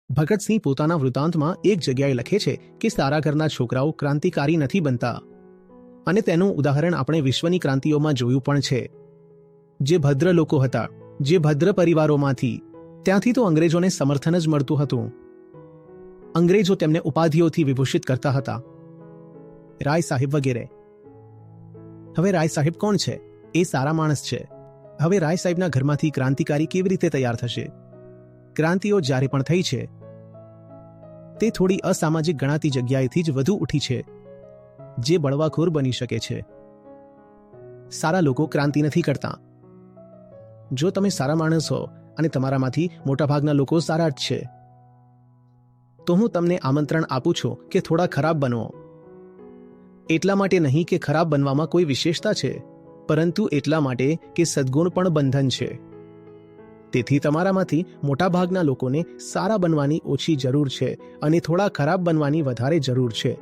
ભગતસિંહ પોતાના વૃત્તાંતમાં એક જગ્યાએ લખે છે કે સારા ઘરના છોકરાઓ ક્રાંતિકારી નથી બનતા, અને તેનું ઉદાહરણ આપણે વિશ્વની ક્રાંતિઓમાં જોયું પણ છે. જે ભદ્ર લોકો હતા, જે ભદ્ર પરિવારોમાંથી, ત્યાંથી તો અંગ્રેજોને સમર્થન જ મળતું હતું. અંગ્રેજો તેમને ઉપાધિઓથી વિભૂષિત કરતા હતા, રાય સાહેબ વગેરે. હવે રાય સાહેબ કોણ છે? એ સારા માણસ છે. હવે રાય સાહેબના ઘરમાંથી ક્રાંતિકારી કેવી રીતે તૈયાર થશે? ક્રાંતિઓ જ્યારે પણ થઈ છે તે થોડી અસામાજિક ગણાતી જગ્યાએથી જ વધુ ઉઠી છે, જે બળવાખોર બની શકે છે. સારા લોકો ક્રાંતિ નથી કરતા. જો તમે સારા માણસ હો અને તમારામાંથી મોટાભાગના લોકો સારા જ છે, તો હું તમને આમંત્રણ આપું છું કે થોડા ખરાબ બનો. એટલા માટે નહીં કે ખરાબ બનવામાં કોઈ વિશેષતા છે, પરંતુ એટલા માટે કે સદ્ગુણ પણ બંધન છે. તેથી તમારામાંથી મોટાભાગના લોકોને સારા બનવાની ઓછી જરૂર છે અને થોડા ખરાબ બનવાની વધારે જરૂર છે.